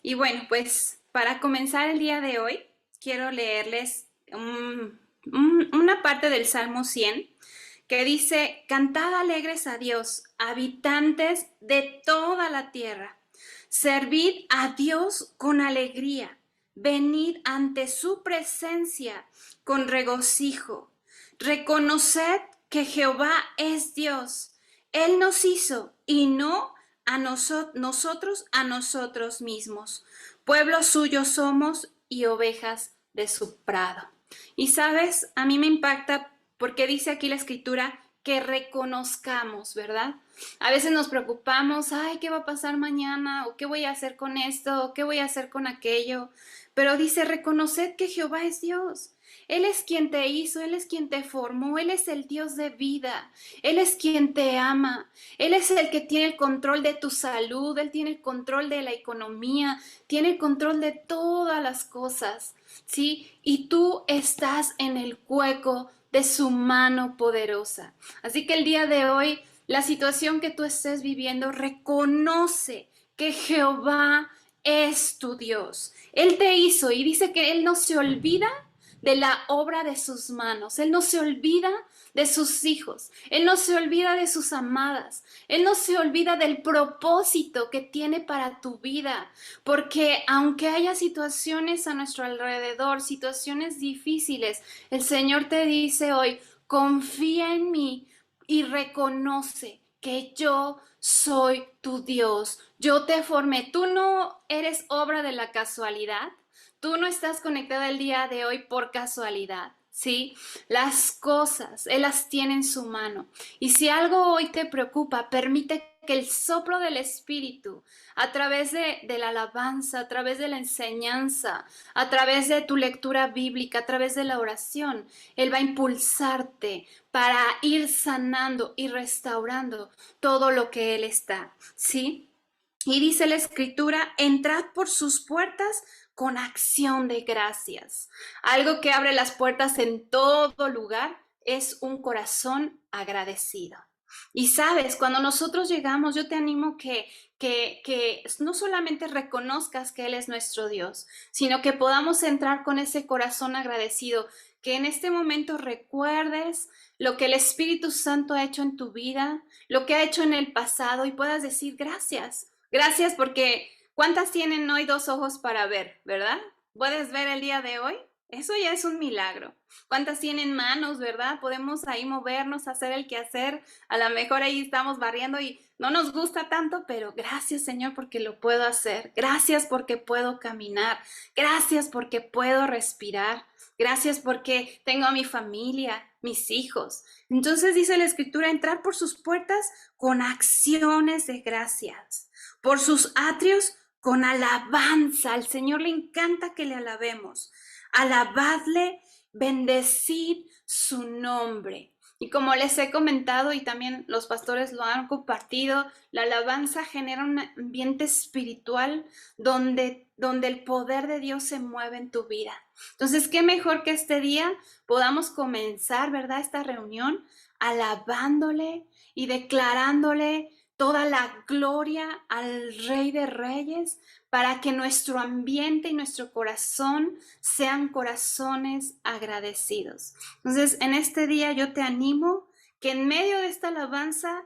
Y bueno, pues para comenzar el día de hoy, quiero leerles una parte del Salmo 100 que dice, cantad alegres a Dios, habitantes de toda la tierra. Servid a Dios con alegría. Venid ante su presencia con regocijo. Reconoced que Jehová es Dios. Él nos hizo y no nosotros a nosotros mismos. Pueblo suyo somos y ovejas de su prado. Y sabes, a mí me impacta porque dice aquí la escritura que reconozcamos, ¿verdad? A veces nos preocupamos, ay, ¿qué va a pasar mañana? ¿O qué voy a hacer con esto? ¿O qué voy a hacer con aquello? Pero dice, reconoced que Jehová es Dios. Él es quien te hizo, Él es quien te formó, Él es el Dios de vida, Él es quien te ama, Él es el que tiene el control de tu salud, Él tiene el control de la economía, tiene el control de todas las cosas, ¿sí? Y tú estás en el hueco de su mano poderosa. Así que el día de hoy, la situación que tú estés viviendo, reconoce que Jehová es tu Dios. Él te hizo y dice que Él no se olvida de la obra de sus manos. Él no se olvida de sus hijos. Él no se olvida de sus amadas. Él no se olvida del propósito que tiene para tu vida. Porque aunque haya situaciones a nuestro alrededor, situaciones difíciles, el Señor te dice hoy, confía en mí y reconoce que yo soy tu Dios. Yo te formé. Tú no eres obra de la casualidad. Tú no estás conectada el día de hoy por casualidad, ¿sí? Las cosas, Él las tiene en su mano. Y si algo hoy te preocupa, permite que el soplo del Espíritu, a través de la alabanza, a través de la enseñanza, a través de tu lectura bíblica, a través de la oración, Él va a impulsarte para ir sanando y restaurando todo lo que Él está, ¿sí? Y dice la escritura, entrad por sus puertas con acción de gracias. Algo que abre las puertas en todo lugar es un corazón agradecido. Y sabes, cuando nosotros llegamos, yo te animo que no solamente reconozcas que Él es nuestro Dios, sino que podamos entrar con ese corazón agradecido, que en este momento recuerdes lo que el Espíritu Santo ha hecho en tu vida, lo que ha hecho en el pasado y puedas decir gracias. Gracias porque ¿cuántas tienen hoy dos ojos para ver, verdad? ¿Puedes ver el día de hoy? Eso ya es un milagro. ¿Cuántas tienen manos, verdad? Podemos ahí movernos, hacer el quehacer. A lo mejor ahí estamos barriendo y no nos gusta tanto, pero gracias, Señor, porque lo puedo hacer. Gracias porque puedo caminar. Gracias porque puedo respirar. Gracias porque tengo a mi familia, mis hijos. Entonces dice la Escritura, entrar por sus puertas con acciones de gracias, por sus atrios con alabanza. Al Señor le encanta que le alabemos. Alabadle, bendecid su nombre. Y como les he comentado y también los pastores lo han compartido, la alabanza genera un ambiente espiritual donde el poder de Dios se mueve en tu vida. Entonces, qué mejor que este día podamos comenzar, ¿verdad? Esta reunión alabándole y declarándole toda la gloria al Rey de Reyes para que nuestro ambiente y nuestro corazón sean corazones agradecidos. Entonces, en este día yo te animo que en medio de esta alabanza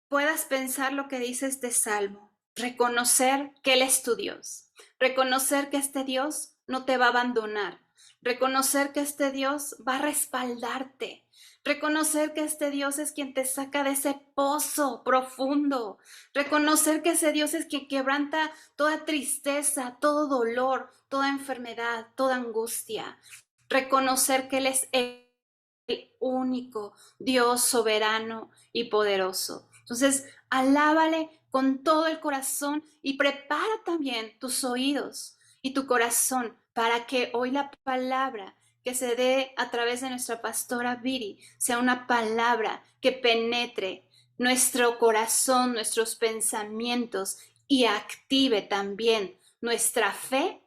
puedas pensar lo que dice este salmo, reconocer que Él es tu Dios, reconocer que este Dios no te va a abandonar, reconocer que este Dios va a respaldarte, reconocer que este Dios es quien te saca de ese pozo profundo, reconocer que ese Dios es quien quebranta toda tristeza, todo dolor, toda enfermedad, toda angustia, reconocer que Él es el único Dios soberano y poderoso. Entonces, alábale con todo el corazón y prepara también tus oídos y tu corazón para que hoy la palabra que se dé a través de nuestra pastora Viri sea una palabra que penetre nuestro corazón, nuestros pensamientos y active también nuestra fe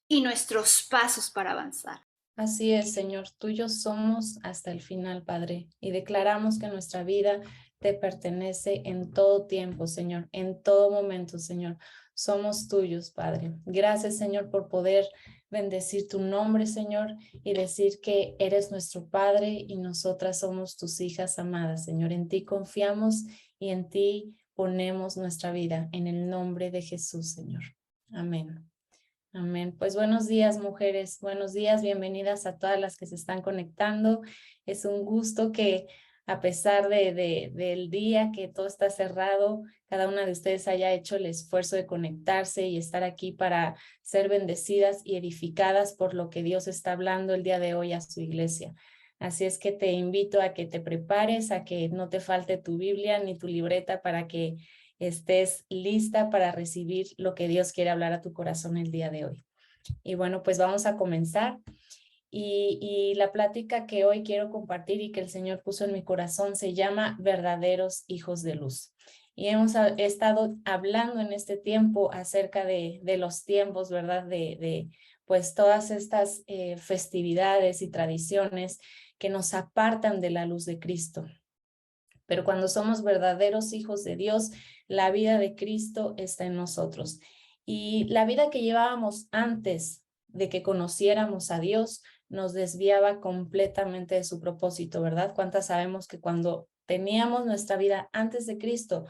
y nuestros pasos para avanzar. Así es, Señor, tuyos somos hasta el final, Padre, y declaramos que nuestra vida te pertenece en todo tiempo, Señor, en todo momento, Señor. Somos tuyos, Padre. Gracias, Señor, por poder bendecir tu nombre, Señor, y decir que eres nuestro Padre y nosotras somos tus hijas amadas, Señor. En ti confiamos y en ti ponemos nuestra vida, en el nombre de Jesús, Señor. Amén. Amén. Pues buenos días, mujeres. Buenos días. Bienvenidas a todas las que se están conectando. Es un gusto que a pesar del día que todo está cerrado, cada una de ustedes haya hecho el esfuerzo de conectarse y estar aquí para ser bendecidas y edificadas por lo que Dios está hablando el día de hoy a su iglesia. Así es que te invito a que te prepares, a que no te falte tu Biblia ni tu libreta para que estés lista para recibir lo que Dios quiere hablar a tu corazón el día de hoy. Y bueno, pues vamos a comenzar. Y la plática que hoy quiero compartir y que el Señor puso en mi corazón se llama Verdaderos Hijos de Luz. Y hemos estado hablando en este tiempo acerca de los tiempos, ¿verdad? Pues todas estas festividades y tradiciones que nos apartan de la luz de Cristo. Pero cuando somos verdaderos hijos de Dios, la vida de Cristo está en nosotros. Y la vida que llevábamos antes de que conociéramos a Dios nos desviaba completamente de su propósito, ¿verdad? ¿Cuántas sabemos que cuando teníamos nuestra vida antes de Cristo,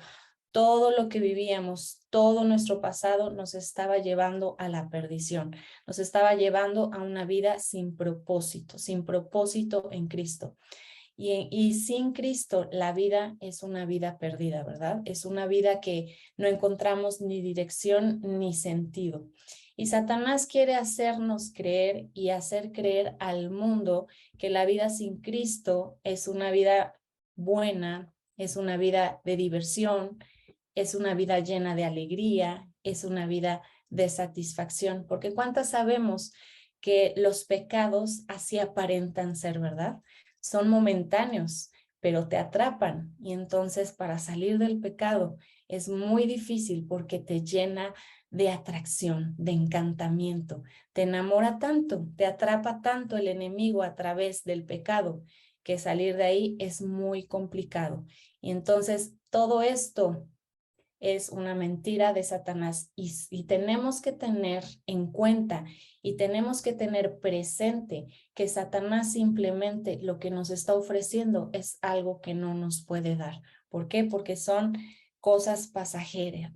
todo lo que vivíamos, todo nuestro pasado nos estaba llevando a la perdición, nos estaba llevando a una vida sin propósito en Cristo? Y sin Cristo la vida es una vida perdida, ¿verdad? Es una vida que no encontramos ni dirección ni sentido. Y Satanás quiere hacernos creer y hacer creer al mundo que la vida sin Cristo es una vida buena, es una vida de diversión, es una vida llena de alegría, es una vida de satisfacción, porque ¿cuántas sabemos que los pecados así aparentan ser, verdad? Son momentáneos, pero te atrapan y entonces para salir del pecado es muy difícil porque te llena de atracción, de encantamiento, te enamora tanto, te atrapa tanto el enemigo a través del pecado que salir de ahí es muy complicado. Y entonces todo esto es una mentira de Satanás y tenemos que tener en cuenta y tenemos que tener presente que Satanás simplemente lo que nos está ofreciendo es algo que no nos puede dar. ¿Por qué? Porque son cosas pasajeras,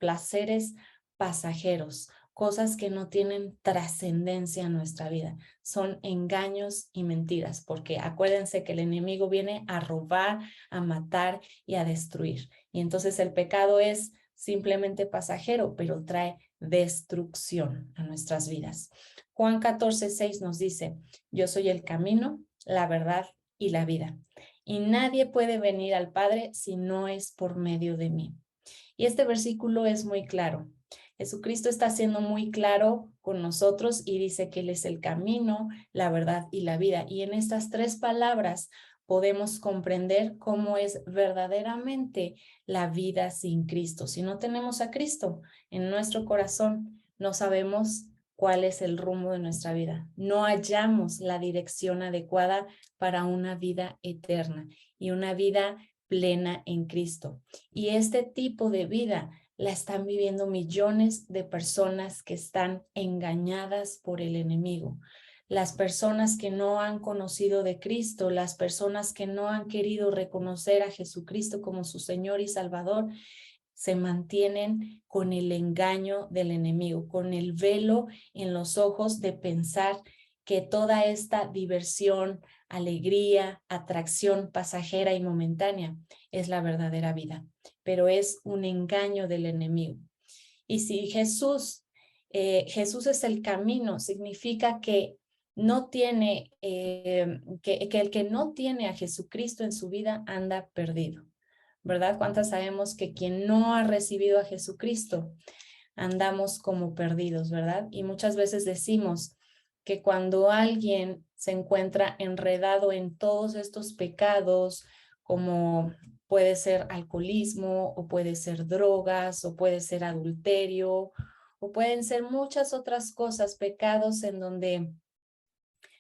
placeres pasajeros, cosas que no tienen trascendencia en nuestra vida. Son engaños y mentiras, porque acuérdense que el enemigo viene a robar, a matar y a destruir. Y entonces el pecado es simplemente pasajero, pero trae destrucción a nuestras vidas. Juan 14:6 nos dice, yo soy el camino, la verdad y la vida. Y nadie puede venir al Padre si no es por medio de mí. Y este versículo es muy claro. Jesucristo está siendo muy claro con nosotros y dice que Él es el camino, la verdad y la vida. Y en estas tres palabras podemos comprender cómo es verdaderamente la vida sin Cristo. Si no tenemos a Cristo en nuestro corazón, no sabemos cuál es el rumbo de nuestra vida. No hallamos la dirección adecuada para una vida eterna y una vida plena en Cristo. Y este tipo de vida la están viviendo millones de personas que están engañadas por el enemigo. Las personas que no han conocido de Cristo, las personas que no han querido reconocer a Jesucristo como su Señor y Salvador, se mantienen con el engaño del enemigo, con el velo en los ojos de pensar que toda esta diversión, alegría, atracción pasajera y momentánea es la verdadera vida, pero es un engaño del enemigo. Y si Jesús es el camino, significa que no tiene, que el que no tiene a Jesucristo en su vida anda perdido, ¿verdad? ¿Cuántas sabemos que quien no ha recibido a Jesucristo andamos como perdidos, ¿verdad? Y muchas veces decimos que cuando alguien se encuentra enredado en todos estos pecados, como puede ser alcoholismo, o puede ser drogas, o puede ser adulterio, o pueden ser muchas otras cosas, pecados en donde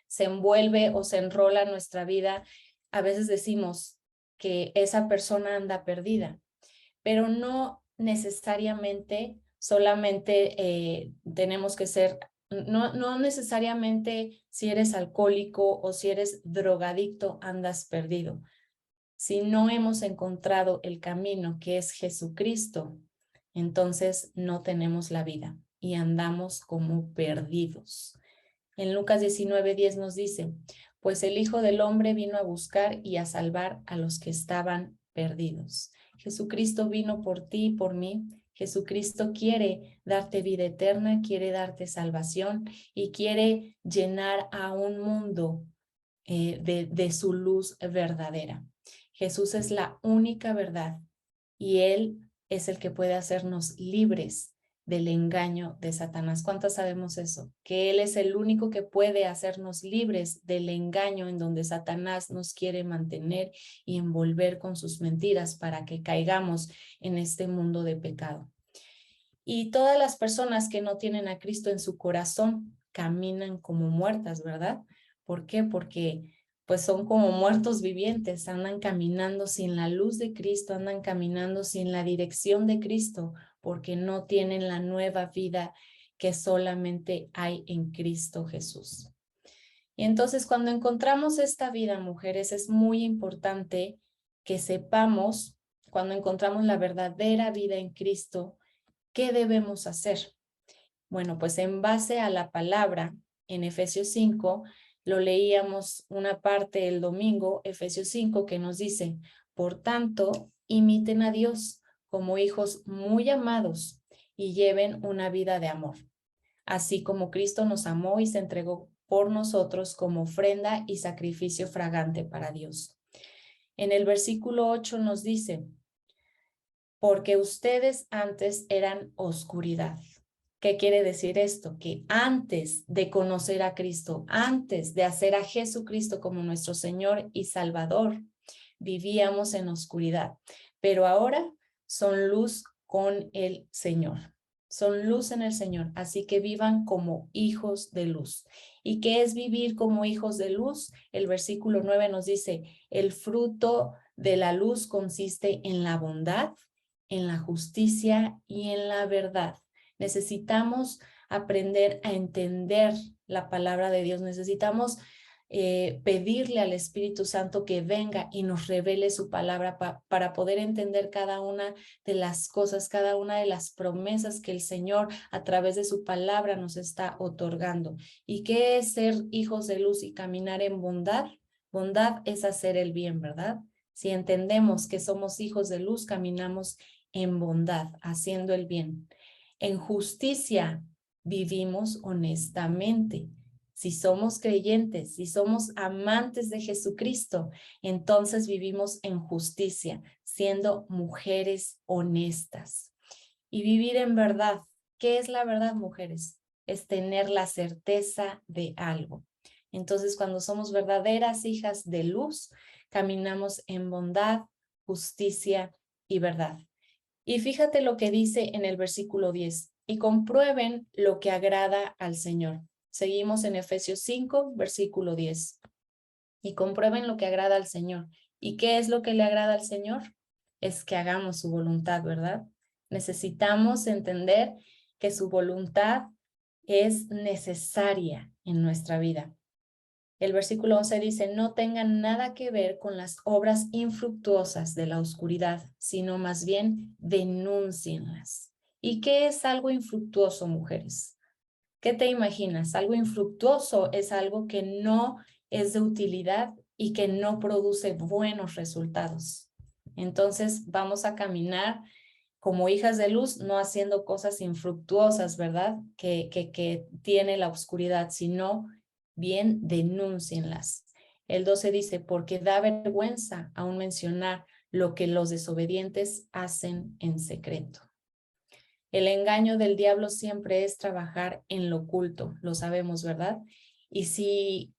se envuelve o se enrola nuestra vida, a veces decimos, que esa persona anda perdida, pero no necesariamente solamente tenemos que ser, no necesariamente si eres alcohólico o si eres drogadicto andas perdido. Si no hemos encontrado el camino que es Jesucristo, entonces no tenemos la vida y andamos como perdidos. En Lucas 19:10 nos dice, pues el Hijo del Hombre vino a buscar y a salvar a los que estaban perdidos. Jesucristo vino por ti y por mí. Jesucristo quiere darte vida eterna, quiere darte salvación y quiere llenar a un mundo de su luz verdadera. Jesús es la única verdad y Él es el que puede hacernos libres del engaño de Satanás. ¿Cuántos sabemos eso? Que Él es el único que puede hacernos libres del engaño en donde Satanás nos quiere mantener y envolver con sus mentiras para que caigamos en este mundo de pecado. Y todas las personas que no tienen a Cristo en su corazón caminan como muertas, ¿verdad? ¿Por qué? Porque pues son como muertos vivientes, andan caminando sin la luz de Cristo, andan caminando sin la dirección de Cristo, porque no tienen la nueva vida que solamente hay en Cristo Jesús. Y entonces cuando encontramos esta vida, mujeres, es muy importante que sepamos, cuando encontramos la verdadera vida en Cristo, ¿qué debemos hacer? Bueno, pues en base a la palabra, en Efesios 5, lo leíamos una parte el domingo, Efesios 5, que nos dice, por tanto, imiten a Dios como hijos muy amados y lleven una vida de amor, así como Cristo nos amó y se entregó por nosotros como ofrenda y sacrificio fragante para Dios. En el versículo 8 nos dice, porque ustedes antes eran oscuridad. ¿Qué quiere decir esto? Que antes de conocer a Cristo, antes de hacer a Jesucristo como nuestro Señor y Salvador, vivíamos en oscuridad, pero ahora son luz con el Señor. Son luz en el Señor, así que vivan como hijos de luz. ¿Y qué es vivir como hijos de luz? El versículo 9 nos dice, el fruto de la luz consiste en la bondad, en la justicia y en la verdad. Necesitamos aprender a entender la palabra de Dios. Necesitamos pedirle al Espíritu Santo que venga y nos revele su palabra para poder entender cada una de las cosas, cada una de las promesas que el Señor a través de su palabra nos está otorgando. ¿Y qué es ser hijos de luz y caminar en bondad? Bondad es hacer el bien, ¿verdad? Si entendemos que somos hijos de luz, caminamos en bondad, haciendo el bien. En justicia vivimos honestamente. Si somos creyentes, si somos amantes de Jesucristo, entonces vivimos en justicia, siendo mujeres honestas. Y vivir en verdad. ¿Qué es la verdad, mujeres? Es tener la certeza de algo. Entonces, cuando somos verdaderas hijas de luz, caminamos en bondad, justicia y verdad. Y fíjate lo que dice en el versículo 10, y comprueben lo que agrada al Señor. Seguimos en Efesios 5, versículo 10. Y comprueben lo que agrada al Señor. ¿Y qué es lo que le agrada al Señor? Es que hagamos su voluntad, ¿verdad? Necesitamos entender que su voluntad es necesaria en nuestra vida. El versículo 11 dice, no tengan nada que ver con las obras infructuosas de la oscuridad, sino más bien denúncienlas. ¿Y qué es algo infructuoso, mujeres? ¿Qué te imaginas? Algo infructuoso es algo que no es de utilidad y que no produce buenos resultados. Entonces vamos a caminar como hijas de luz, no haciendo cosas infructuosas, ¿verdad? Que tiene la oscuridad, sino bien denúncienlas. El 12 dice, porque da vergüenza aún mencionar lo que los desobedientes hacen en secreto. El engaño del diablo siempre es trabajar en lo oculto, lo sabemos, ¿verdad? Y si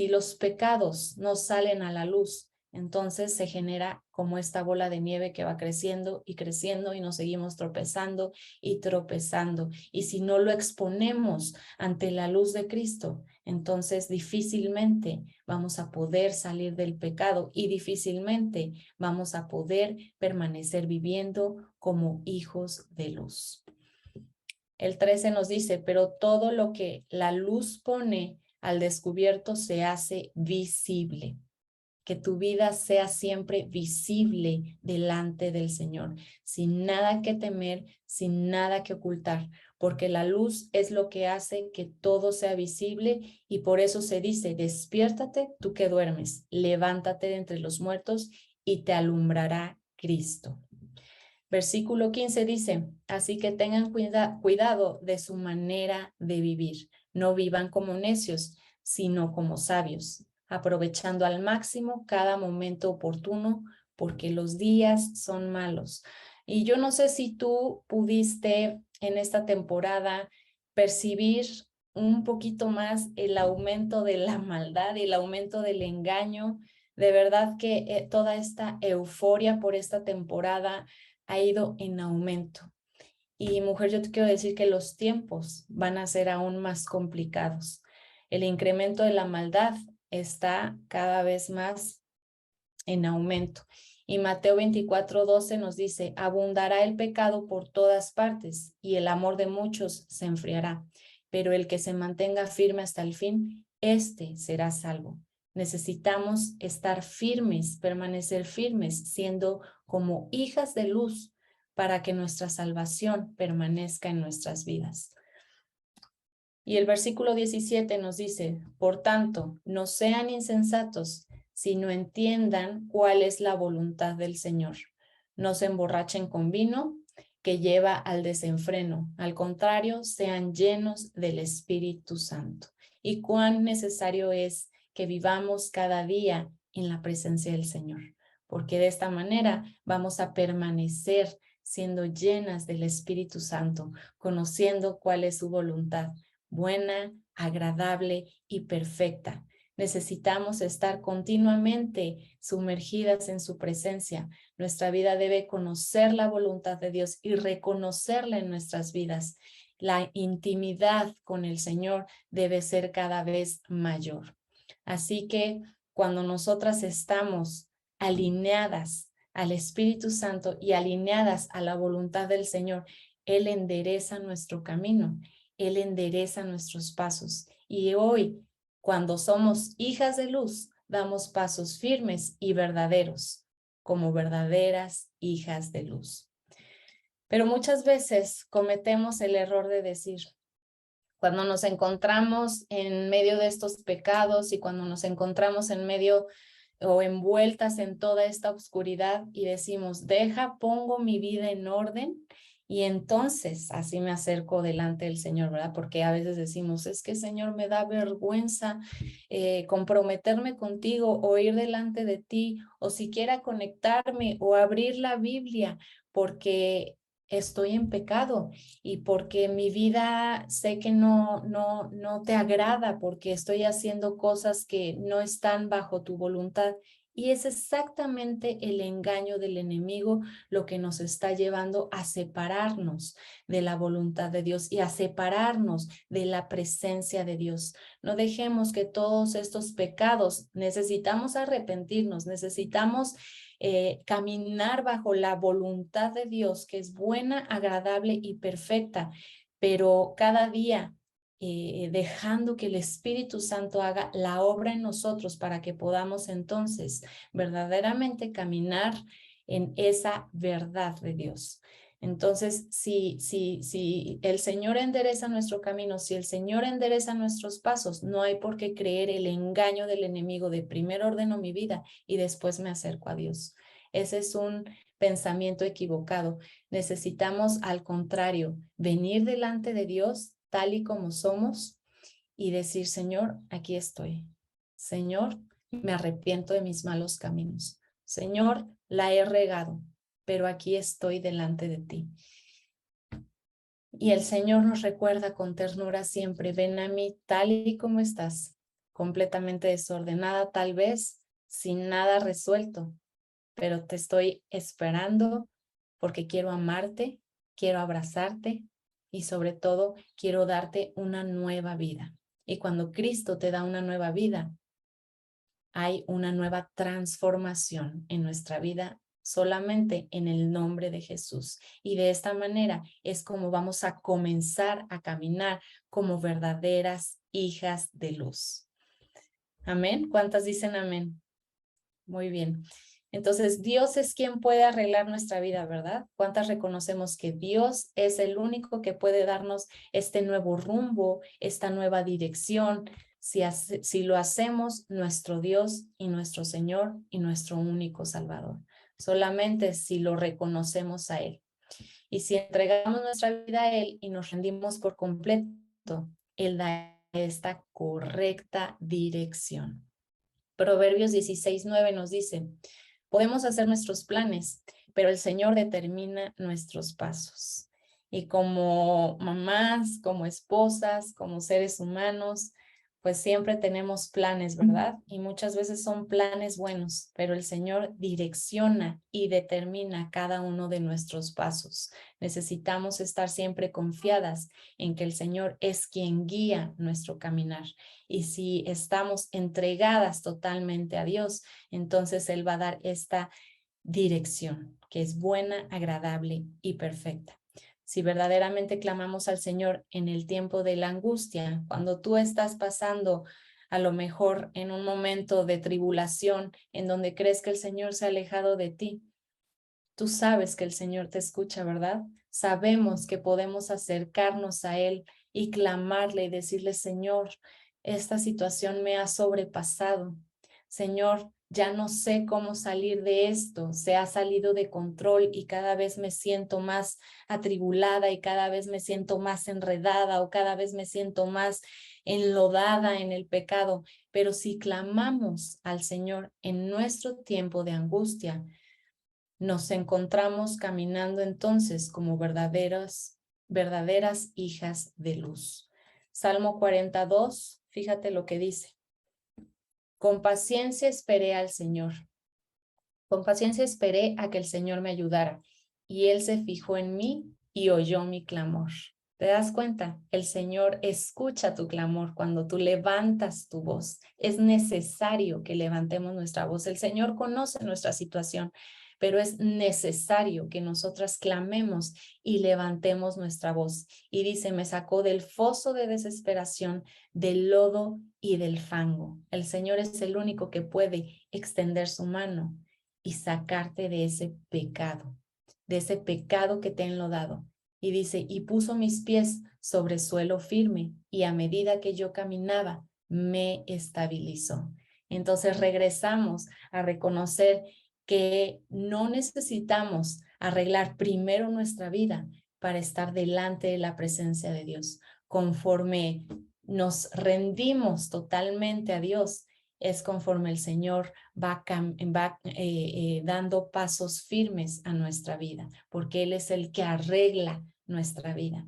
los pecados no salen a la luz, entonces se genera como esta bola de nieve que va creciendo y creciendo y nos seguimos tropezando y tropezando. Y si no lo exponemos ante la luz de Cristo, entonces difícilmente vamos a poder salir del pecado y difícilmente vamos a poder permanecer viviendo como hijos de luz. El 13 nos dice, pero todo lo que la luz pone al descubierto se hace visible. Que tu vida sea siempre visible delante del Señor, sin nada que temer, sin nada que ocultar, porque la luz es lo que hace que todo sea visible y por eso se dice, despiértate tú que duermes, levántate de entre los muertos y te alumbrará Cristo. Versículo 15 dice, así que tengan cuidado de su manera de vivir. No vivan como necios, sino como sabios, aprovechando al máximo cada momento oportuno, porque los días son malos. Y yo no sé si tú pudiste en esta temporada percibir un poquito más el aumento de la maldad y el aumento del engaño. De verdad que toda esta euforia por esta temporada ha ido en aumento. Y mujer, yo te quiero decir que los tiempos van a ser aún más complicados. El incremento de la maldad está cada vez más en aumento. Y Mateo 24:12 nos dice, abundará el pecado por todas partes y el amor de muchos se enfriará, pero el que se mantenga firme hasta el fin, éste será salvo. Necesitamos estar firmes, permanecer firmes, siendo como hijas de luz para que nuestra salvación permanezca en nuestras vidas. Y el versículo 17 nos dice, por tanto, no sean insensatos, sino entiendan cuál es la voluntad del Señor. No se emborrachen con vino que lleva al desenfreno. Al contrario, sean llenos del Espíritu Santo. Y cuán necesario es que vivamos cada día en la presencia del Señor, porque de esta manera vamos a permanecer siendo llenas del Espíritu Santo, conociendo cuál es su voluntad, buena, agradable y perfecta. Necesitamos estar continuamente sumergidas en su presencia. Nuestra vida debe conocer la voluntad de Dios y reconocerla en nuestras vidas. La intimidad con el Señor debe ser cada vez mayor. Así que cuando nosotras estamos alineadas al Espíritu Santo y alineadas a la voluntad del Señor, Él endereza nuestro camino. Él endereza nuestros pasos. Y hoy, cuando somos hijas de luz, damos pasos firmes y verdaderos, como verdaderas hijas de luz. Pero muchas veces cometemos el error de decir, cuando nos encontramos en medio de estos pecados y cuando nos encontramos en medio o envueltas en toda esta oscuridad y decimos, pongo mi vida en orden y entonces así me acerco delante del Señor, ¿verdad? Porque a veces decimos, es que Señor, me da vergüenza comprometerme contigo o ir delante de ti o siquiera conectarme o abrir la Biblia porque estoy en pecado y porque mi vida sé que no te agrada porque estoy haciendo cosas que no están bajo tu voluntad. Y es exactamente el engaño del enemigo lo que nos está llevando a separarnos de la voluntad de Dios y a separarnos de la presencia de Dios. No dejemos que todos estos pecados, necesitamos arrepentirnos, necesitamos caminar bajo la voluntad de Dios, que es buena, agradable y perfecta, pero cada día dejando que el Espíritu Santo haga la obra en nosotros para que podamos entonces verdaderamente caminar en esa verdad de Dios. Entonces, si el Señor endereza nuestro camino, si el Señor endereza nuestros pasos, no hay por qué creer el engaño del enemigo de primero ordeno mi vida y después me acerco a Dios. Ese es un pensamiento equivocado. Necesitamos, al contrario, venir delante de Dios tal y como somos y decir, Señor, aquí estoy. Señor, me arrepiento de mis malos caminos. Señor, la he regado, pero aquí estoy delante de ti. Y el Señor nos recuerda con ternura siempre, ven a mí tal y como estás, completamente desordenada tal vez, sin nada resuelto, pero te estoy esperando porque quiero amarte, quiero abrazarte y sobre todo quiero darte una nueva vida. Y cuando Cristo te da una nueva vida, hay una nueva transformación en nuestra vida solamente en el nombre de Jesús. Y de esta manera es como vamos a comenzar a caminar como verdaderas hijas de luz. Amén. ¿Cuántas dicen amén? Muy bien. Entonces, Dios es quien puede arreglar nuestra vida, ¿verdad? ¿Cuántas reconocemos que Dios es el único que puede darnos este nuevo rumbo, esta nueva dirección? Si lo hacemos, nuestro Dios y nuestro Señor y nuestro único Salvador. Solamente si lo reconocemos a Él. Y si entregamos nuestra vida a Él y nos rendimos por completo, Él da esta correcta dirección. Proverbios 16:9 nos dice, podemos hacer nuestros planes, pero el Señor determina nuestros pasos. Y como mamás, como esposas, como seres humanos, pues siempre tenemos planes, ¿verdad? Y muchas veces son planes buenos, pero el Señor direcciona y determina cada uno de nuestros pasos. Necesitamos estar siempre confiadas en que el Señor es quien guía nuestro caminar. Y si estamos entregadas totalmente a Dios, entonces Él va a dar esta dirección que es buena, agradable y perfecta. Si verdaderamente clamamos al Señor en el tiempo de la angustia, cuando tú estás pasando a lo mejor en un momento de tribulación en donde crees que el Señor se ha alejado de ti, tú sabes que el Señor te escucha, ¿verdad? Sabemos que podemos acercarnos a Él y clamarle y decirle, Señor, esta situación me ha sobrepasado. Señor, ya no sé cómo salir de esto. Se ha salido de control y cada vez me siento más atribulada y cada vez me siento más enredada o cada vez me siento más enlodada en el pecado. Pero si clamamos al Señor en nuestro tiempo de angustia, nos encontramos caminando entonces como verdaderas hijas de luz. Salmo 42, fíjate lo que dice. Con paciencia esperé al Señor. Con paciencia esperé a que el Señor me ayudara, y Él se fijó en mí y oyó mi clamor. ¿Te das cuenta? El Señor escucha tu clamor cuando tú levantas tu voz. Es necesario que levantemos nuestra voz. El Señor conoce nuestra situación, pero es necesario que nosotras clamemos y levantemos nuestra voz. Y dice, me sacó del foso de desesperación, del lodo y del fango. El Señor es el único que puede extender su mano y sacarte de ese pecado que te ha enlodado. Y dice, y puso mis pies sobre suelo firme, y a medida que yo caminaba, me estabilizó. Entonces regresamos a reconocer que no necesitamos arreglar primero nuestra vida para estar delante de la presencia de Dios. Conforme nos rendimos totalmente a Dios, es conforme el Señor va dando pasos firmes a nuestra vida, porque Él es el que arregla nuestra vida.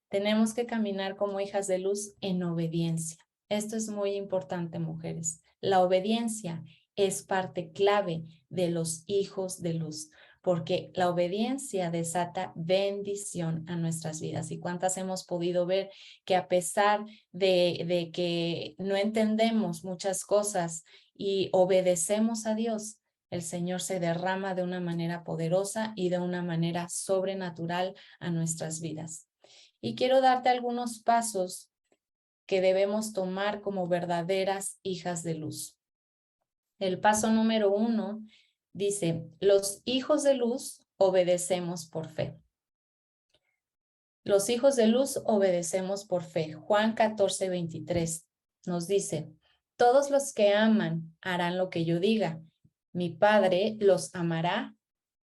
Tenemos que caminar como hijas de luz en obediencia. Esto es muy importante, mujeres. La obediencia es parte clave de los hijos de luz, porque la obediencia desata bendición a nuestras vidas. ¿Y cuántas hemos podido ver que a pesar de que no entendemos muchas cosas y obedecemos a Dios, el Señor se derrama de una manera poderosa y de una manera sobrenatural a nuestras vidas? Y quiero darte algunos pasos que debemos tomar como verdaderas hijas de luz. El paso número 1 dice, los hijos de luz obedecemos por fe. Los hijos de luz obedecemos por fe. Juan 14:23 nos dice, todos los que aman harán lo que yo diga. Mi Padre los amará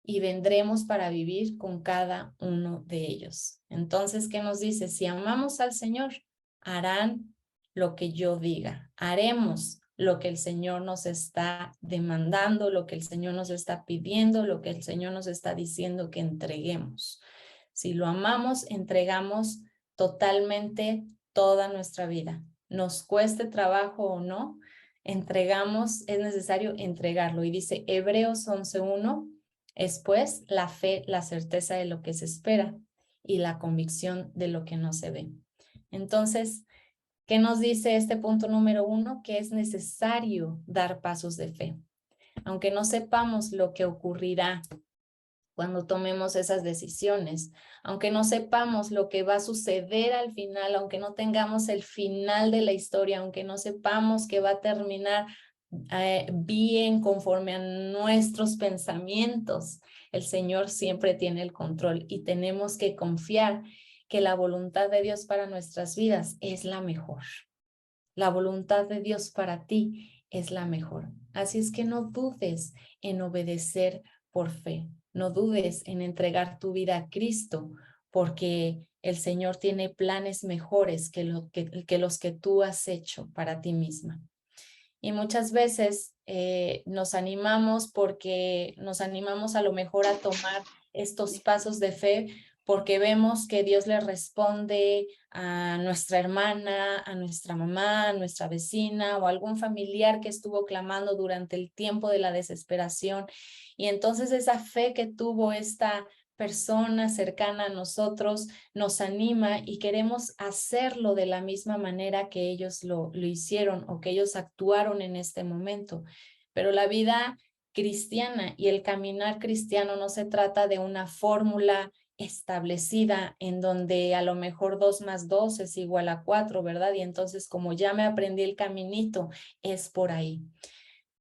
y vendremos para vivir con cada uno de ellos. Entonces, ¿qué nos dice? Si amamos al Señor, harán lo que yo diga. Haremos lo que el Señor nos está demandando, lo que el Señor nos está pidiendo, lo que el Señor nos está diciendo que entreguemos. Si lo amamos, entregamos totalmente toda nuestra vida. Nos cueste trabajo o no, es necesario entregarlo. Y dice Hebreos 11:1, es pues la fe, la certeza de lo que se espera y la convicción de lo que no se ve. Entonces, ¿qué nos dice este punto número 1? Que es necesario dar pasos de fe. Aunque no sepamos lo que ocurrirá cuando tomemos esas decisiones, aunque no sepamos lo que va a suceder al final, aunque no tengamos el final de la historia, aunque no sepamos que va a terminar bien conforme a nuestros pensamientos, el Señor siempre tiene el control y tenemos que confiar que la voluntad de Dios para nuestras vidas es la mejor. La voluntad de Dios para ti es la mejor. Así es que no dudes en obedecer por fe. No dudes en entregar tu vida a Cristo, porque el Señor tiene planes mejores que los que tú has hecho para ti misma. Y muchas veces nos animamos porque nos animamos a lo mejor a tomar estos pasos de fe porque vemos que Dios le responde a nuestra hermana, a nuestra mamá, a nuestra vecina o a algún familiar que estuvo clamando durante el tiempo de la desesperación. Y entonces esa fe que tuvo esta persona cercana a nosotros nos anima y queremos hacerlo de la misma manera que ellos lo hicieron o que ellos actuaron en este momento. Pero la vida cristiana y el caminar cristiano no se trata de una fórmula establecida en donde a lo mejor 2 más 2 es igual a 4, ¿verdad? Y entonces como ya me aprendí el caminito, es por ahí.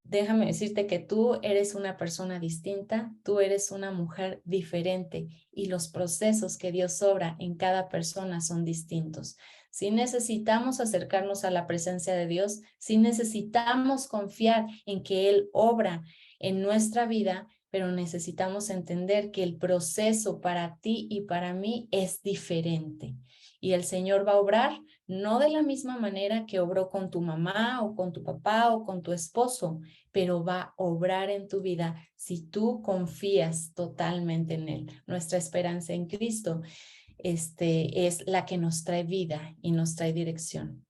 Déjame decirte que tú eres una persona distinta, tú eres una mujer diferente y los procesos que Dios obra en cada persona son distintos. Si necesitamos acercarnos a la presencia de Dios, si necesitamos confiar en que Él obra en nuestra vida, pero necesitamos entender que el proceso para ti y para mí es diferente. Y el Señor va a obrar no de la misma manera que obró con tu mamá o con tu papá o con tu esposo, pero va a obrar en tu vida si tú confías totalmente en Él. Nuestra esperanza en Cristo es la que nos trae vida y nos trae dirección.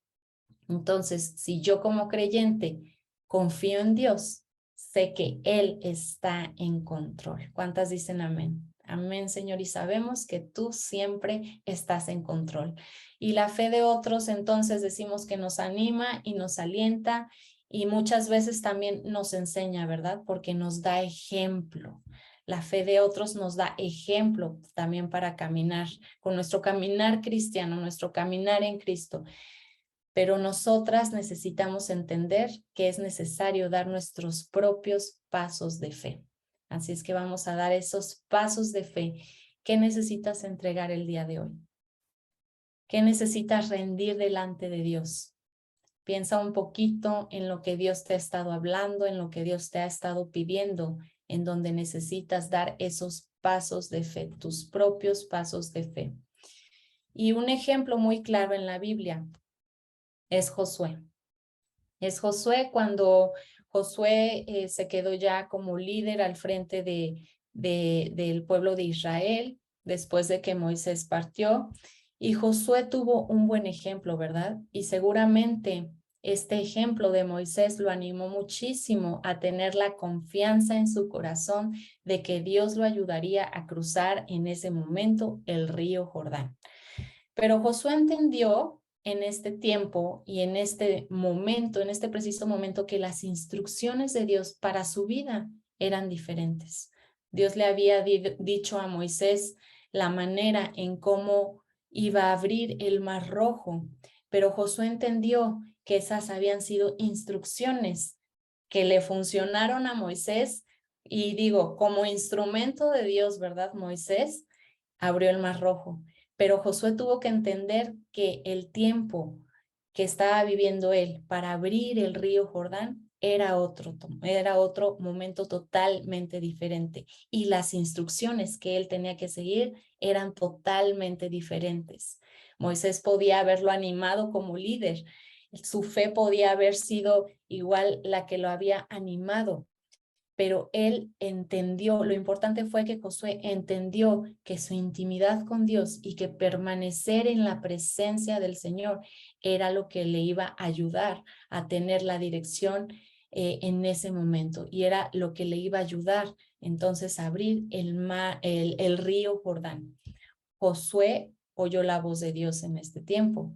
Entonces, si yo como creyente confío en Dios, sé que Él está en control. ¿Cuántas dicen amén? Amén, Señor, y sabemos que tú siempre estás en control. Y la fe de otros, entonces, decimos que nos anima y nos alienta y muchas veces también nos enseña, ¿verdad? Porque nos da ejemplo. La fe de otros nos da ejemplo también para caminar, con nuestro caminar cristiano, nuestro caminar en Cristo. Pero nosotras necesitamos entender que es necesario dar nuestros propios pasos de fe. Así es que vamos a dar esos pasos de fe. ¿Qué necesitas entregar el día de hoy? ¿Qué necesitas rendir delante de Dios? Piensa un poquito en lo que Dios te ha estado hablando, en lo que Dios te ha estado pidiendo, en donde necesitas dar esos pasos de fe, tus propios pasos de fe. Y un ejemplo muy claro en la Biblia es Josué. Es Josué cuando Josué se quedó ya como líder al frente del pueblo de Israel después de que Moisés partió. Y Josué tuvo un buen ejemplo, ¿verdad? Y seguramente este ejemplo de Moisés lo animó muchísimo a tener la confianza en su corazón de que Dios lo ayudaría a cruzar en ese momento el río Jordán. Pero Josué entendió en este tiempo y en este momento, en este preciso momento, que las instrucciones de Dios para su vida eran diferentes. Dios le había dicho a Moisés la manera en cómo iba a abrir el mar rojo, pero Josué entendió que esas habían sido instrucciones que le funcionaron a Moisés y digo, como instrumento de Dios, ¿verdad? Moisés abrió el mar rojo. Pero Josué tuvo que entender que el tiempo que estaba viviendo él para abrir el río Jordán era otro momento totalmente diferente. Y las instrucciones que él tenía que seguir eran totalmente diferentes. Moisés podía haberlo animado como líder. Su fe podía haber sido igual la que lo había animado. pero él entendió, lo importante fue que Josué entendió que su intimidad con Dios y que permanecer en la presencia del Señor era lo que le iba a ayudar a tener la dirección en ese momento, y era lo que le iba a ayudar entonces a abrir el río Jordán. Josué oyó la voz de Dios en este tiempo.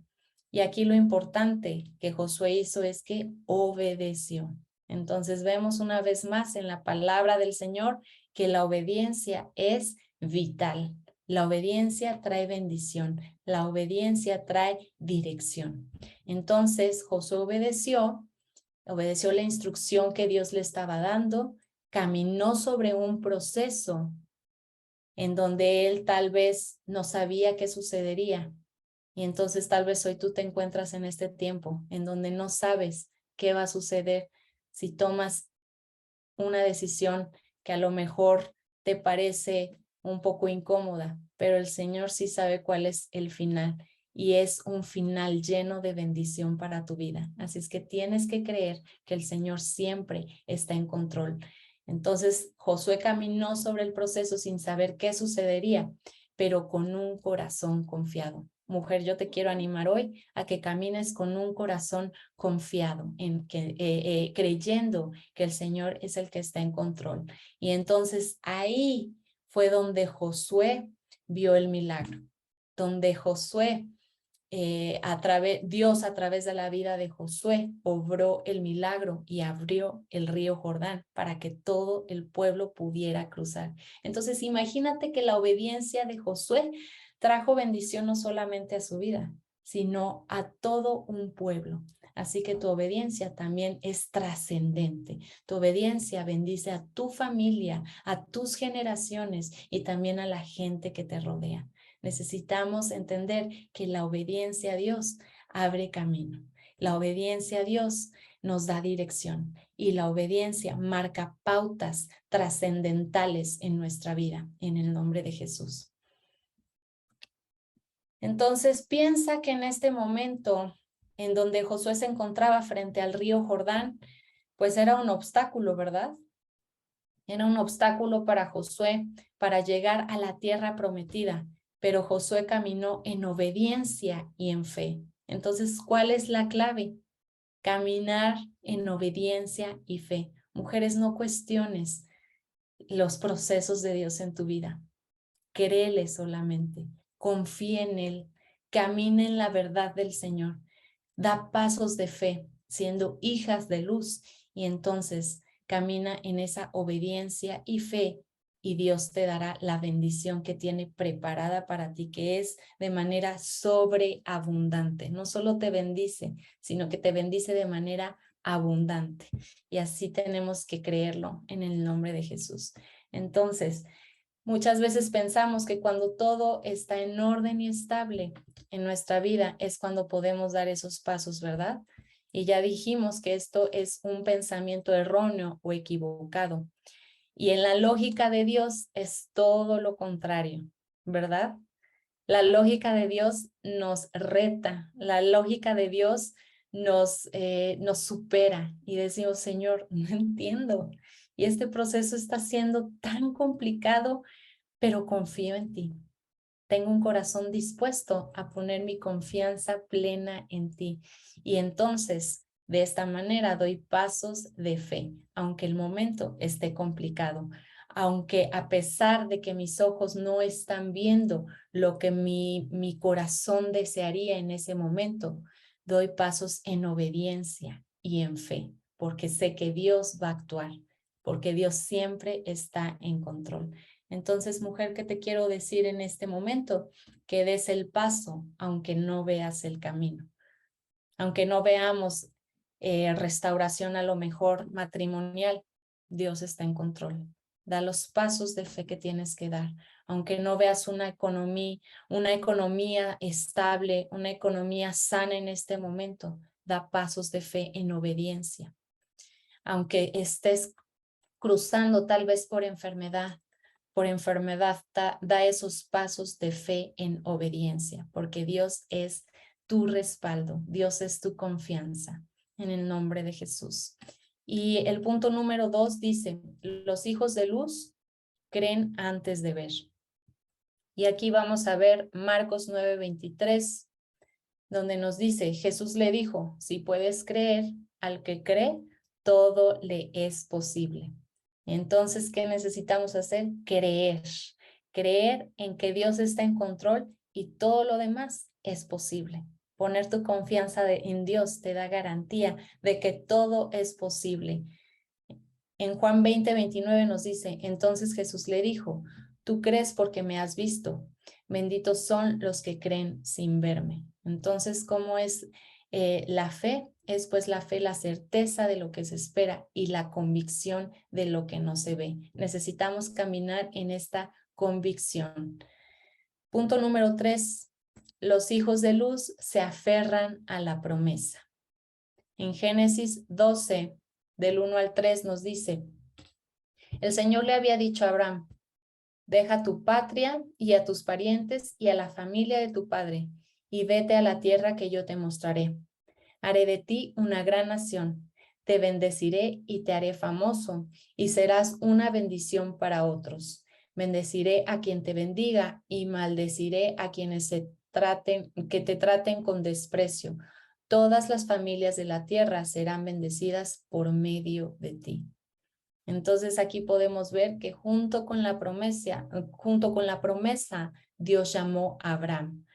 Y aquí lo importante que Josué hizo es que obedeció. Entonces vemos una vez más en la palabra del Señor que la obediencia es vital. La obediencia trae bendición. La obediencia trae dirección. Entonces Josué obedeció la instrucción que Dios le estaba dando, caminó sobre un proceso en donde él tal vez no sabía qué sucedería. Y entonces tal vez hoy tú te encuentras en este tiempo en donde no sabes qué va a suceder si tomas una decisión que a lo mejor te parece un poco incómoda, pero el Señor sí sabe cuál es el final, y es un final lleno de bendición para tu vida. Así es que tienes que creer que el Señor siempre está en control. Entonces Josué caminó sobre el proceso sin saber qué sucedería, pero con un corazón confiado. Mujer, yo te quiero animar hoy a que camines con un corazón confiado, creyendo que el Señor es el que está en control. Y entonces ahí fue donde Josué vio el milagro, donde Josué, Dios a través de la vida de Josué obró el milagro y abrió el río Jordán para que todo el pueblo pudiera cruzar. Entonces imagínate que la obediencia de Josué trajo bendición no solamente a su vida, sino a todo un pueblo. Así que tu obediencia también es trascendente. Tu obediencia bendice a tu familia, a tus generaciones y también a la gente que te rodea. Necesitamos entender que la obediencia a Dios abre camino. La obediencia a Dios nos da dirección, y la obediencia marca pautas trascendentales en nuestra vida, en el nombre de Jesús. Entonces piensa que en este momento en donde Josué se encontraba frente al río Jordán, pues era un obstáculo, ¿verdad? Era un obstáculo para Josué para llegar a la tierra prometida, pero Josué caminó en obediencia y en fe. Entonces, ¿cuál es la clave? Caminar en obediencia y fe. Mujeres, no cuestiones los procesos de Dios en tu vida. Créele solamente, confía en Él, camina en la verdad del Señor, da pasos de fe, siendo hijas de luz, y entonces camina en esa obediencia y fe, y Dios te dará la bendición que tiene preparada para ti, que es de manera sobreabundante. No solo te bendice, sino que te bendice de manera abundante. Y así tenemos que creerlo en el nombre de Jesús. Entonces, muchas veces pensamos que cuando todo está en orden y estable en nuestra vida es cuando podemos dar esos pasos, ¿verdad? Y ya dijimos que esto es un pensamiento erróneo o equivocado. Y en la lógica de Dios es todo lo contrario, ¿verdad? La lógica de Dios nos reta, la lógica de Dios nos supera, y decimos, Señor, no entiendo. Y este proceso está siendo tan complicado, pero confío en ti. Tengo un corazón dispuesto a poner mi confianza plena en ti. Y entonces, de esta manera, doy pasos de fe, aunque el momento esté complicado, aunque a pesar de que mis ojos no están viendo lo que mi corazón desearía en ese momento, doy pasos en obediencia y en fe, porque sé que Dios va a actuar, porque Dios siempre está en control. Entonces, mujer, ¿qué te quiero decir en este momento? Que des el paso, aunque no veas el camino. Aunque no veamos restauración a lo mejor matrimonial, Dios está en control. Da los pasos de fe que tienes que dar. Aunque no veas una economía estable, una economía sana en este momento, da pasos de fe en obediencia. Aunque estés cruzando tal vez por enfermedad, da esos pasos de fe en obediencia, porque Dios es tu respaldo, Dios es tu confianza, en el nombre de Jesús. Y el punto número 2 dice, los hijos de luz creen antes de ver. Y aquí vamos a ver Marcos 9:23, donde nos dice, Jesús le dijo, si puedes creer, al que cree, todo le es posible. Entonces, ¿qué necesitamos hacer? Creer. Creer en que Dios está en control y todo lo demás es posible. Poner tu confianza en Dios te da garantía de que todo es posible. En Juan 20:29 nos dice, entonces Jesús le dijo, tú crees porque me has visto. Benditos son los que creen sin verme. Entonces, ¿cómo es la fe? Es pues la fe, la certeza de lo que se espera y la convicción de lo que no se ve. Necesitamos caminar en esta convicción. Punto número 3. Los hijos de luz se aferran a la promesa. En Génesis 12, del 1 al 3 nos dice, el Señor le había dicho a Abraham, deja tu patria y a tus parientes y a la familia de tu padre, y vete a la tierra que yo te mostraré. Haré de ti una gran nación, te bendeciré y te haré famoso, y serás una bendición para otros. Bendeciré a quien te bendiga y maldeciré a quienes que te traten con desprecio. Todas las familias de la tierra serán bendecidas por medio de ti. Entonces aquí podemos ver que junto con la promesa, Dios llamó a Abraham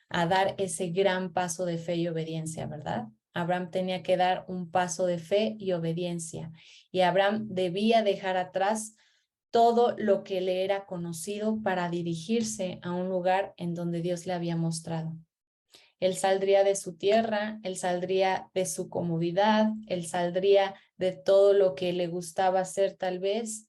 a dar ese gran paso de fe y obediencia, ¿verdad? Abraham tenía que dar un paso de fe y obediencia, y Abraham debía dejar atrás todo lo que le era conocido para dirigirse a un lugar en donde Dios le había mostrado. Él saldría de su tierra, él saldría de su comodidad, él saldría de todo lo que le gustaba hacer tal vez,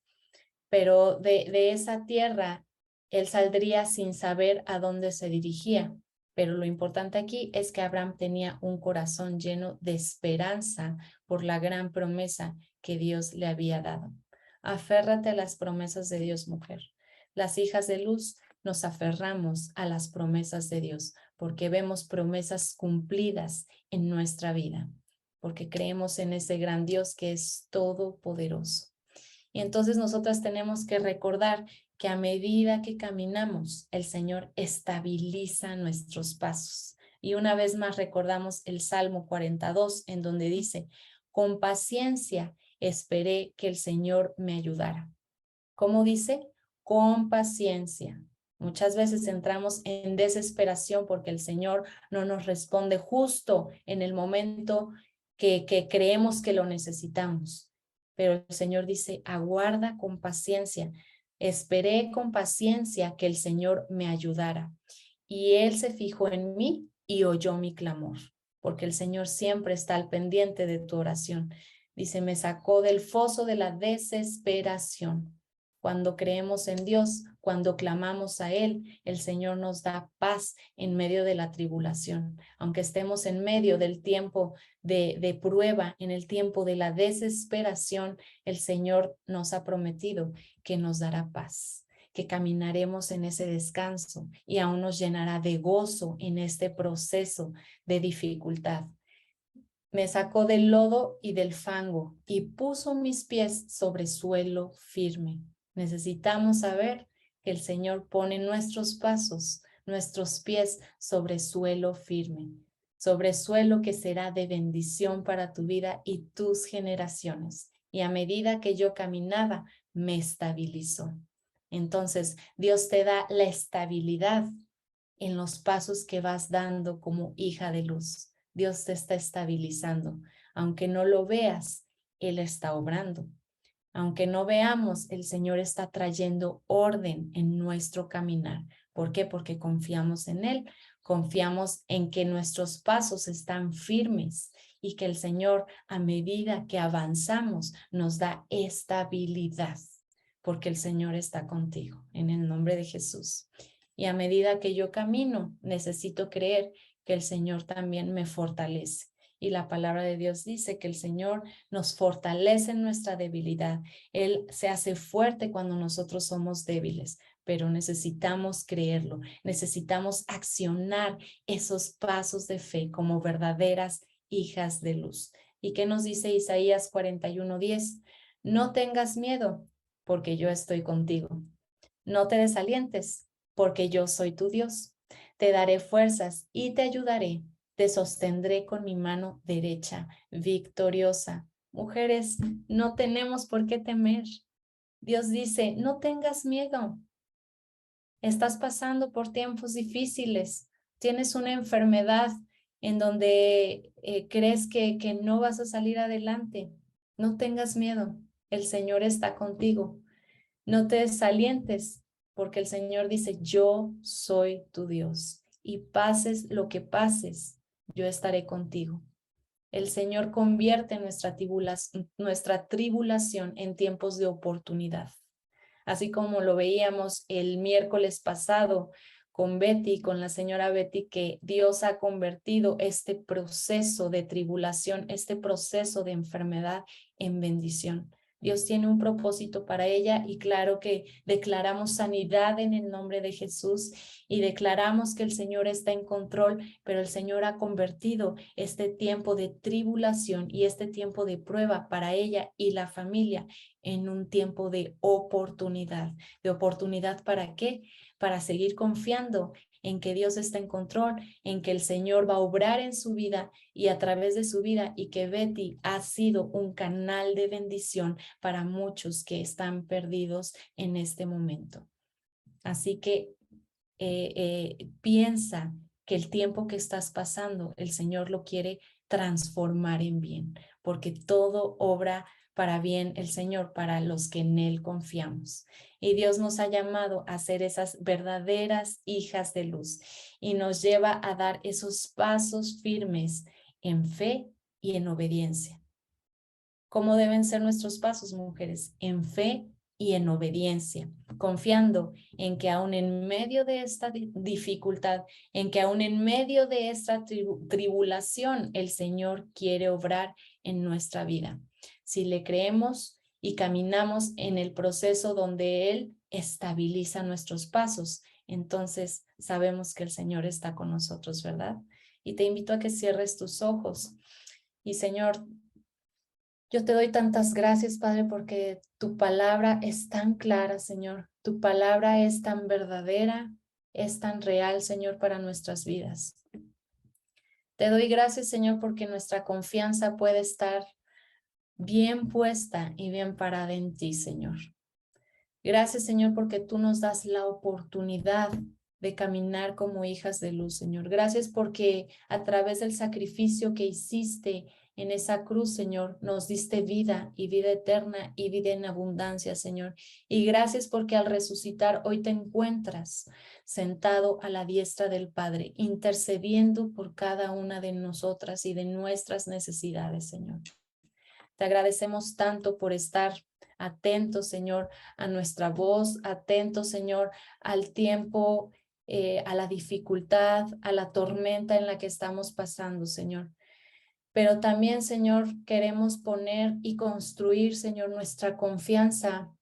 pero de esa tierra él saldría sin saber a dónde se dirigía. Pero lo importante aquí es que Abraham tenía un corazón lleno de esperanza por la gran promesa que Dios le había dado. Aférrate a las promesas de Dios, mujer. Las hijas de luz nos aferramos a las promesas de Dios porque vemos promesas cumplidas en nuestra vida, porque creemos en ese gran Dios que es todopoderoso. Y entonces nosotras tenemos que recordar que a medida que caminamos, el Señor estabiliza nuestros pasos. Y una vez más recordamos el Salmo 42, en donde dice, con paciencia esperé que el Señor me ayudara. ¿Cómo dice? Con paciencia. Muchas veces entramos en desesperación porque el Señor no nos responde justo en el momento que creemos que lo necesitamos. Pero el Señor dice, aguarda con paciencia. Esperé con paciencia que el Señor me ayudara. Y Él se fijó en mí y oyó mi clamor, porque el Señor siempre está al pendiente de tu oración. Dice, me sacó del foso de la desesperación. Cuando creemos en Dios, cuando clamamos a Él, el Señor nos da paz en medio de la tribulación. Aunque estemos en medio del tiempo de prueba, en el tiempo de la desesperación, el Señor nos ha prometido que nos dará paz, que caminaremos en ese descanso y aún nos llenará de gozo en este proceso de dificultad. Me sacó del lodo y del fango y puso mis pies sobre suelo firme. Necesitamos saber que el Señor pone nuestros pasos, nuestros pies sobre suelo firme, sobre suelo que será de bendición para tu vida y tus generaciones. Y a medida que yo caminaba, me estabilizó. Entonces, Dios te da la estabilidad en los pasos que vas dando como hija de luz. Dios te está estabilizando. Aunque no lo veas, Él está obrando. Aunque no veamos, el Señor está trayendo orden en nuestro caminar. ¿Por qué? Porque confiamos en Él, confiamos en que nuestros pasos están firmes y que el Señor, a medida que avanzamos, nos da estabilidad, porque el Señor está contigo, en el nombre de Jesús. Y a medida que yo camino, necesito creer que el Señor también me fortalece. Y la palabra de Dios dice que el Señor nos fortalece en nuestra debilidad. Él se hace fuerte cuando nosotros somos débiles, pero necesitamos creerlo. Necesitamos accionar esos pasos de fe como verdaderas hijas de luz. ¿Y qué nos dice Isaías 41:10? No tengas miedo, porque yo estoy contigo. No te desalientes, porque yo soy tu Dios. Te daré fuerzas y te ayudaré. Te sostendré con mi mano derecha, victoriosa. Mujeres, no tenemos por qué temer. Dios dice, no tengas miedo. Estás pasando por tiempos difíciles. Tienes una enfermedad en donde crees que no vas a salir adelante. No tengas miedo. El Señor está contigo. No te desalientes, porque el Señor dice, yo soy tu Dios. Y pases lo que pases, yo estaré contigo. El Señor convierte nuestra tribulación en tiempos de oportunidad. Así como lo veíamos el miércoles pasado con Betty, con la señora Betty, que Dios ha convertido este proceso de tribulación, este proceso de enfermedad en bendición. Dios tiene un propósito para ella y claro que declaramos sanidad en el nombre de Jesús y declaramos que el Señor está en control, pero el Señor ha convertido este tiempo de tribulación y este tiempo de prueba para ella y la familia en un tiempo de oportunidad. ¿De oportunidad para qué? Para seguir confiando en que Dios está en control, en que el Señor va a obrar en su vida y a través de su vida y que Betty ha sido un canal de bendición para muchos que están perdidos en este momento. Así que piensa que el tiempo que estás pasando, el Señor lo quiere transformar en bien, porque todo obra para bien el Señor, para los que en Él confiamos. Y Dios nos ha llamado a ser esas verdaderas hijas de luz y nos lleva a dar esos pasos firmes en fe y en obediencia. ¿Cómo deben ser nuestros pasos, mujeres? En fe y en obediencia, confiando en que aún en medio de esta dificultad, en que aún en medio de esta tribulación, el Señor quiere obrar en nuestra vida. Si le creemos y caminamos en el proceso donde Él estabiliza nuestros pasos, entonces sabemos que el Señor está con nosotros, ¿verdad? Y te invito a que cierres tus ojos. Y Señor, yo te doy tantas gracias, Padre, porque tu palabra es tan clara, Señor. Tu palabra es tan verdadera, es tan real, Señor, para nuestras vidas. Te doy gracias, Señor, porque nuestra confianza puede estar bien puesta y bien parada en ti, Señor. Gracias, Señor, porque tú nos das la oportunidad de caminar como hijas de luz, Señor. Gracias porque a través del sacrificio que hiciste en esa cruz, Señor, nos diste vida y vida eterna y vida en abundancia, Señor. Y gracias porque al resucitar hoy te encuentras sentado a la diestra del Padre, intercediendo por cada una de nosotras y de nuestras necesidades, Señor. Te agradecemos tanto por estar atentos, Señor, a nuestra voz, atentos, Señor, al tiempo, a la dificultad, a la tormenta en la que estamos pasando, Señor. Pero también, Señor, queremos poner y construir, Señor, nuestra confianza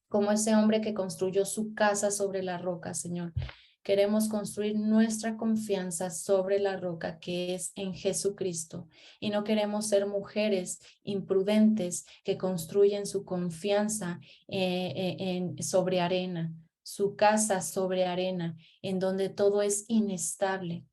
como ese hombre que construyó su casa sobre la roca, Señor. Queremos construir nuestra confianza sobre la roca que es en Jesucristo. Y no queremos ser mujeres imprudentes que construyen su confianza sobre arena, su casa sobre arena, en donde todo es inestable,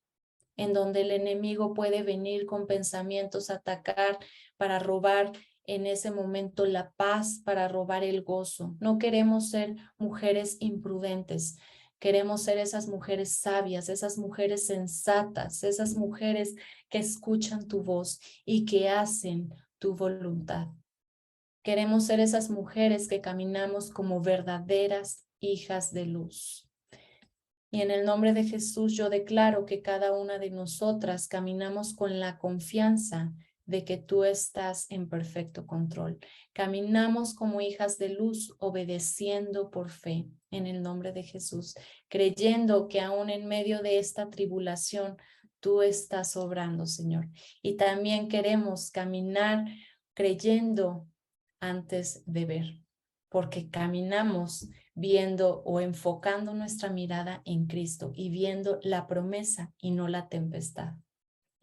en donde el enemigo puede venir con pensamientos, atacar para robar en ese momento la paz, para robar el gozo. No queremos ser mujeres imprudentes, queremos ser esas mujeres sabias, esas mujeres sensatas, esas mujeres que escuchan tu voz y que hacen tu voluntad. Queremos ser esas mujeres que caminamos como verdaderas hijas de luz. Y en el nombre de Jesús yo declaro que cada una de nosotras caminamos con la confianza de que tú estás en perfecto control. Caminamos como hijas de luz, obedeciendo por fe en el nombre de Jesús, creyendo que aún en medio de esta tribulación tú estás obrando, Señor. Y también queremos caminar creyendo antes de ver, porque caminamos viendo o enfocando nuestra mirada en Cristo y viendo la promesa y no la tempestad.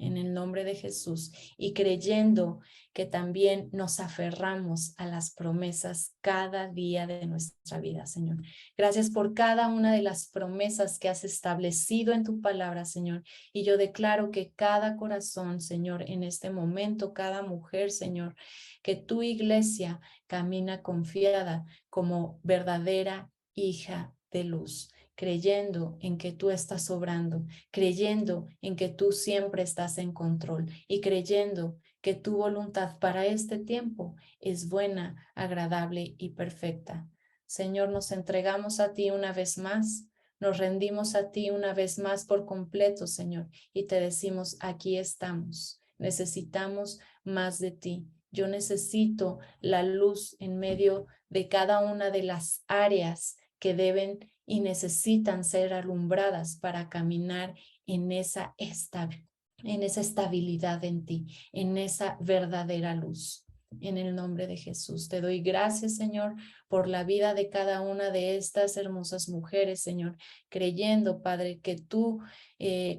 en el nombre de Jesús, y creyendo que también nos aferramos a las promesas cada día de nuestra vida, Señor. Gracias por cada una de las promesas que has establecido en tu palabra, Señor. Y yo declaro que cada corazón, Señor, en este momento, cada mujer, Señor, que tu iglesia camina confiada como verdadera hija de luz, creyendo en que tú estás obrando, creyendo en que tú siempre estás en control y creyendo que tu voluntad para este tiempo es buena, agradable y perfecta. Señor, nos entregamos a ti una vez más, nos rendimos a ti una vez más por completo, Señor, y te decimos, aquí estamos, necesitamos más de ti. Yo necesito la luz en medio de cada una de las áreas que deben y necesitan ser alumbradas para caminar en esa estabilidad en ti, en esa verdadera luz. En el nombre de Jesús, te doy gracias, Señor, por la vida de cada una de estas hermosas mujeres, Señor, creyendo, Padre, que tú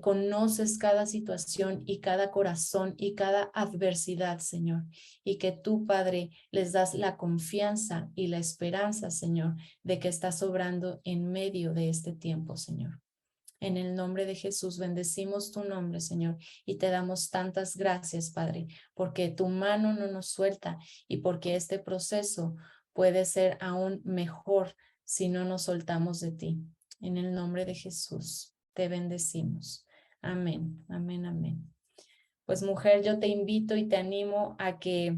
conoces cada situación y cada corazón y cada adversidad, Señor, y que tú, Padre, les das la confianza y la esperanza, Señor, de que estás obrando en medio de este tiempo, Señor. En el nombre de Jesús bendecimos tu nombre, Señor, y te damos tantas gracias, Padre, porque tu mano no nos suelta y porque este proceso puede ser aún mejor si no nos soltamos de ti. En el nombre de Jesús te bendecimos. Amén, amén, amén. Pues mujer, yo te invito y te animo a que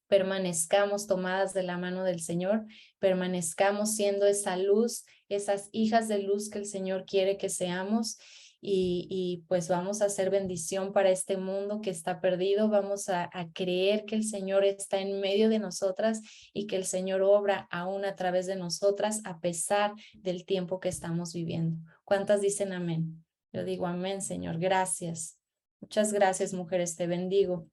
permanezcamos tomadas de la mano del Señor, permanezcamos siendo esa luz, esas hijas de luz que el Señor quiere que seamos y pues vamos a hacer bendición para este mundo que está perdido, vamos a creer que el Señor está en medio de nosotras y que el Señor obra aún a través de nosotras a pesar del tiempo que estamos viviendo. ¿Cuántas dicen amén? Yo digo amén, Señor, gracias. Muchas gracias, mujeres, te bendigo.